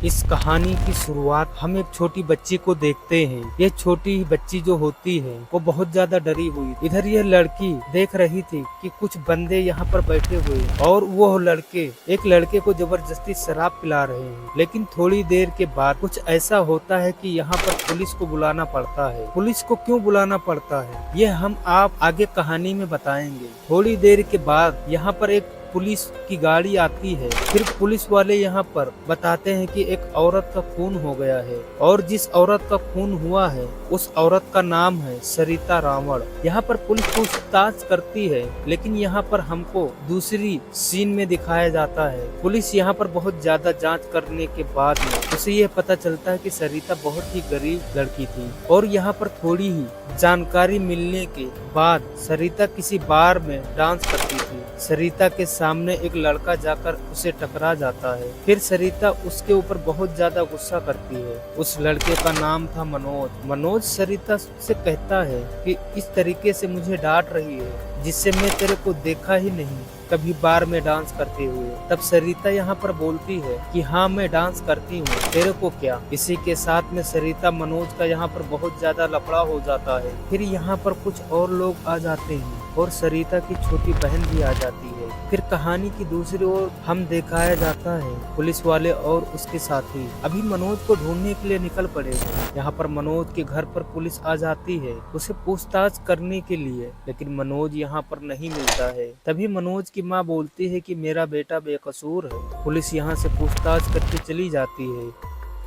इस कहानी की शुरुआत हम एक छोटी बच्ची को देखते हैं। ये छोटी बच्ची जो होती है वो बहुत ज्यादा डरी हुई। इधर यह लड़की देख रही थी कि कुछ बंदे यहाँ पर बैठे हुए और वो लड़के एक लड़के को जबरदस्ती शराब पिला रहे हैं। लेकिन थोड़ी देर के बाद कुछ ऐसा होता है कि यहाँ पर पुलिस को बुलाना पड़ता है। पुलिस को क्यों बुलाना पड़ता है ये हम आप आगे कहानी में बताएंगे। थोड़ी देर के बाद यहाँ पर एक पुलिस की गाड़ी आती है। फिर पुलिस वाले यहाँ पर बताते हैं कि एक औरत का खून हो गया है और जिस औरत का खून हुआ है उस औरत का नाम है सरिता रावण। यहाँ पर पुलिस पूछताछ करती है लेकिन यहाँ पर हमको दूसरी सीन में दिखाया जाता है। पुलिस यहाँ पर बहुत ज्यादा जांच करने के बाद में उसे यह पता चलता है कि सरिता बहुत ही गरीब लड़की थी और यहाँ पर थोड़ी ही जानकारी मिलने के बाद सरिता किसी बार में डांस करती थी। सरिता के सामने एक लड़का जाकर उसे टकरा जाता है। फिर सरिता उसके ऊपर बहुत ज्यादा गुस्सा करती है। उस लड़के का नाम था मनोज। मनोज सरिता से कहता है कि इस तरीके से मुझे डांट रही है जिससे मैं तेरे को देखा ही नहीं कभी बार में डांस करते हुए। तब सरिता यहाँ पर बोलती है कि हाँ मैं डांस करती हूँ, तेरे को क्या। इसी के साथ में सरिता मनोज का यहाँ पर बहुत ज्यादा लफड़ा हो जाता है। फिर यहाँ पर कुछ और लोग आ जाते हैं और सरिता की छोटी बहन भी आ जाती है। फिर कहानी की दूसरी ओर हम दिखाया जाता है पुलिस वाले और उसके साथी अभी मनोज को ढूंढने के लिए निकल पड़े। यहाँ पर मनोज के घर पर पुलिस आ जाती है उसे पूछताछ करने के लिए, लेकिन मनोज यहाँ पर नहीं मिलता है। तभी मनोज की माँ बोलती है कि मेरा बेटा बेकसूर है। पुलिस यहाँ से पूछताछ करके चली जाती है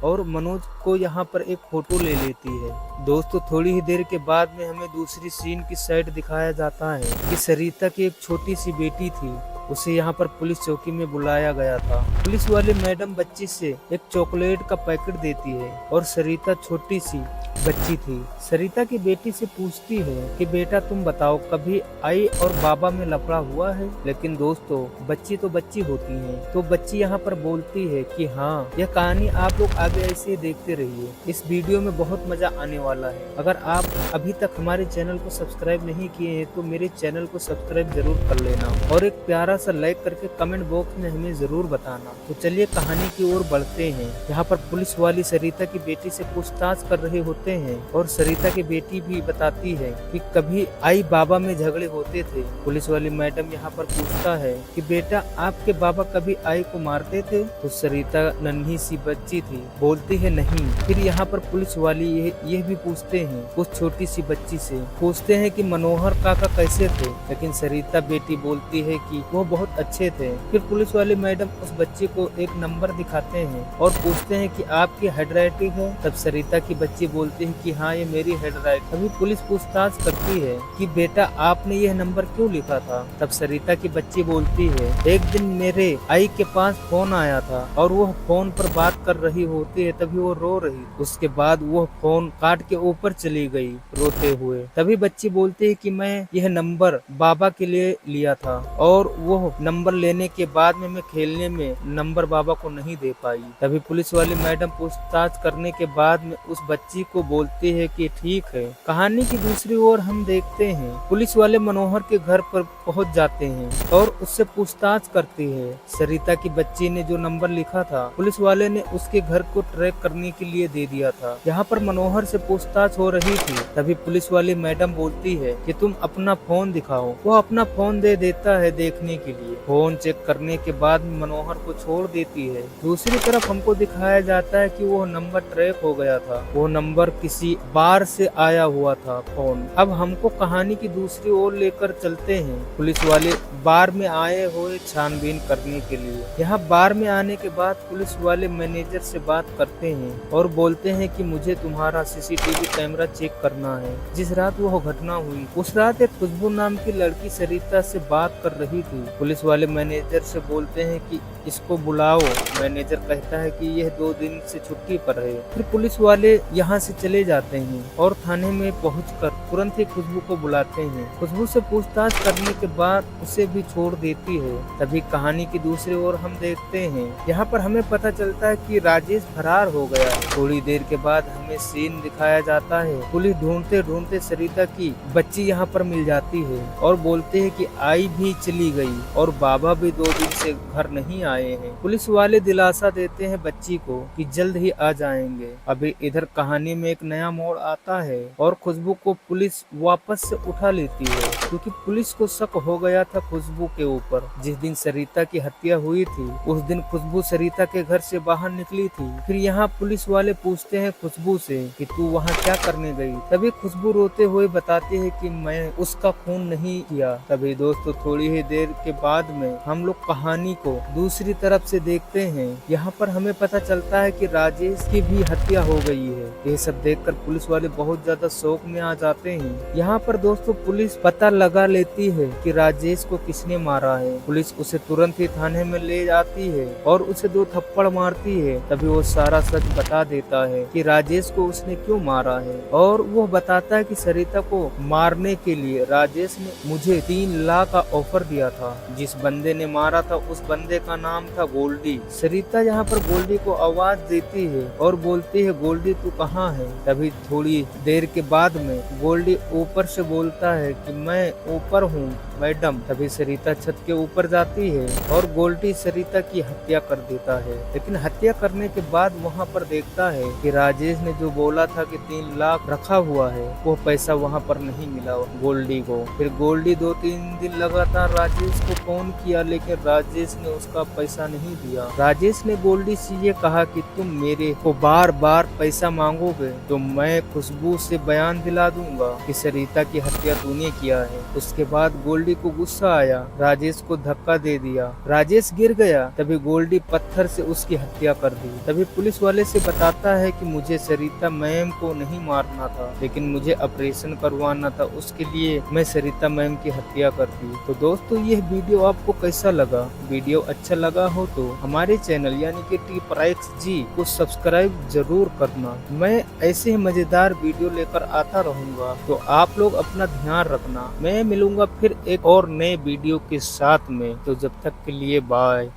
और मनोज को यहाँ पर एक फोटो ले लेती है। दोस्तों थोड़ी ही देर के बाद में हमें दूसरी सीन की साइड दिखाया जाता है कि सरिता की एक छोटी सी बेटी थी, उसे यहाँ पर पुलिस चौकी में बुलाया गया था। पुलिस वाले मैडम बच्ची से एक चॉकलेट का पैकेट देती है और सरिता छोटी सी बच्ची थी। सरिता की बेटी से पूछती है कि बेटा तुम बताओ कभी आई और बाबा में लफड़ा हुआ है। लेकिन दोस्तों बच्ची तो बच्ची होती है तो बच्ची यहाँ पर बोलती है कि हाँ। यह कहानी आप लोग आगे ऐसे ही देखते रहिए, इस वीडियो में बहुत मजा आने वाला है। अगर आप अभी तक हमारे चैनल को सब्सक्राइब नहीं किए हैं तो मेरे चैनल को सब्सक्राइब जरूर कर लेना और एक प्यारा सा लाइक करके कमेंट बॉक्स में हमें जरूर बताना। तो चलिए कहानी की ओर बढ़ते हैं। यहाँ पर पुलिस वाली सरिता की बेटी से पूछताछ कर रहे होते हैं और सरिता की बेटी भी बताती है कि कभी आई बाबा में झगड़े होते थे। पुलिस वाली मैडम यहाँ पर पूछता है कि बेटा आपके बाबा कभी आई को मारते थे। तो सरिता नन्ही सी बच्ची थी, बोलती है नहीं। फिर यहाँ पर पुलिस वाली यह भी पूछते हैं उस छोटी सी बच्ची से, पूछते हैं कि मनोहर काका कैसे थे। लेकिन सरिता बेटी बोलती है कि वो बहुत अच्छे थे। फिर पुलिस वाले मैडम उस बच्चे को एक नंबर दिखाते हैं और पूछते हैं कि आपकी हैंडराइटिंग है। तब सरिता की बच्ची बोलती है कि हाँ ये मेरी हैंडराइटिंग। अभी पुलिस पूछताछ करती है कि बेटा आपने यह नंबर क्यों लिखा था। तब सरिता की बच्ची बोलती है एक दिन मेरे आई के पास फोन आया था और वो फोन पर बात कर रही होती है, तभी वो रो रही। उसके बाद वो फोन काट के ऊपर चली गई रोते हुए। तभी बच्ची बोलती है कि मैं यह नंबर बाबा के लिए लिया था और वो नंबर लेने के बाद में मैं खेलने में नंबर बाबा को नहीं दे पाई। तभी पुलिस वाली मैडम पूछताछ करने के बाद में उस बच्ची को बोलती है कि ठीक है। कहानी की दूसरी ओर हम देखते हैं पुलिस वाले मनोहर के घर पर पहुंच जाते हैं और उससे पूछताछ करते हैं। सरिता की बच्ची ने जो नंबर लिखा था पुलिस वाले ने उसके घर को ट्रैक करने के लिए दे दिया था। यहाँ पर मनोहर से पूछताछ हो रही थी। तभी पुलिस वाली मैडम बोलती है कि तुम अपना फोन दिखाओ। वो अपना फोन दे देता है देखने के लिए। फोन चेक करने के बाद मनोहर को छोड़ देती है। दूसरी तरफ हमको दिखाया जाता है कि वो नंबर ट्रैक हो गया था। वो नंबर किसी बार से आया हुआ था फोन। अब हमको कहानी की दूसरी ओर लेकर चलते हैं। पुलिस वाले बार में आए हुए छानबीन करने के लिए। यहाँ बार में आने के बाद पुलिस वाले मैनेजर से बात करते हैं और बोलते हैं कि मुझे तुम्हारा सीसीटीवी कैमरा चेक करना है। जिस रात वो घटना हुई उस रात एक खुशबू नाम की लड़की सरिता से बात कर रही थी। पुलिस वाले मैनेजर से बोलते हैं कि इसको बुलाओ। मैनेजर कहता है कि यह 2 दिन से छुट्टी पर है। फिर पुलिस वाले यहाँ से चले जाते हैं और थाने में पहुंचकर तुरंत ही खुशबू को बुलाते हैं। खुशबू से पूछताछ करने के बाद उसे भी छोड़ देती है। तभी कहानी की दूसरी ओर हम देखते हैं यहाँ पर हमें पता चलता है कि राजेश फरार हो गया। थोड़ी देर के बाद हमें सीन दिखाया जाता है। पुलिस ढूंढते ढूंढते सरिता की बच्ची यहाँ पर मिल जाती है और बोलते हैं कि आई भी चली गई। और बाबा भी 2 दिन से घर नहीं आए हैं। पुलिस वाले दिलासा देते हैं बच्ची को कि जल्द ही आ जाएंगे। अभी इधर कहानी में एक नया मोड़ आता है और खुशबू को पुलिस वापस से उठा लेती है, क्योंकि पुलिस को शक हो गया था खुशबू के ऊपर। जिस दिन सरिता की हत्या हुई थी उस दिन खुशबू सरिता के घर से बाहर निकली थी। फिर यहाँ पुलिस वाले पूछते हैं खुशबू से कि तू वहाँ क्या करने गई। तभी खुशबू रोते हुए बताती है कि मैं उसका खून नहीं किया। तभी दोस्तों थोड़ी ही देर के बाद में हम लोग कहानी को दूसरी तरफ से देखते हैं। यहाँ पर हमें पता चलता है कि राजेश की भी हत्या हो गई है। ये सब देखकर पुलिस वाले बहुत ज्यादा शौक में आ जाते हैं। यहाँ पर दोस्तों पुलिस पता लगा लेती है कि राजेश को किसने मारा है। पुलिस उसे तुरंत ही थाने में ले जाती है और उसे 2 थप्पड़ मारती है। तभी वो सारा सच बता देता है कि राजेश को उसने क्यों मारा है, और वो बताता है कि सरिता को मारने के लिए राजेश ने मुझे 3 लाख का ऑफर दिया था। जिस बंदे ने मारा था उस बंदे का नाम था गोल्डी। सरिता यहाँ पर गोल्डी को आवाज देती है और बोलती है गोल्डी तू कहाँ है। तभी थोड़ी देर के बाद में गोल्डी ऊपर से बोलता है कि मैं ऊपर हूँ मैडम। तभी सरिता छत के ऊपर जाती है और गोल्डी सरिता की हत्या कर देता है। लेकिन हत्या करने के बाद वहाँ पर देखता है कि राजेश ने जो बोला था कि 3 लाख रखा हुआ है वो पैसा वहाँ पर नहीं मिला गोल्डी को। फिर गोल्डी 2-3 दिन लगातार राजेश को फोन किया, लेकिन राजेश ने उसका पैसा नहीं दिया। राजेश ने गोल्डी से ये कहा कि तुम मेरे को बार बार पैसा मांगोगे तो मैं खुशबू से बयान दिला दूंगा कि सरिता की हत्या तूने किया है। उसके बाद गोल्डी को गुस्सा आया, राजेश को धक्का दे दिया, राजेश गिर गया। तभी गोल्डी पत्थर से उसकी हत्या कर दी। तभी पुलिस वाले से बताता है कि मुझे सरिता मैम को नहीं मारना था, लेकिन मुझे ऑपरेशन करवाना था, उसके लिए मैं सरिता मैम की हत्या कर दी। तो दोस्तों यह वीडियो आपको कैसा लगा? वीडियो अच्छा लगा हो तो हमारे चैनल यानी कि टिप्राइक्स जी को सब्सक्राइब जरूर करना। मैं ऐसे ही मजेदार वीडियो लेकर आता रहूंगा, तो आप लोग अपना ध्यान रखना। मैं मिलूंगा फिर एक और नए वीडियो के साथ में, तो जब तक के लिए बाय।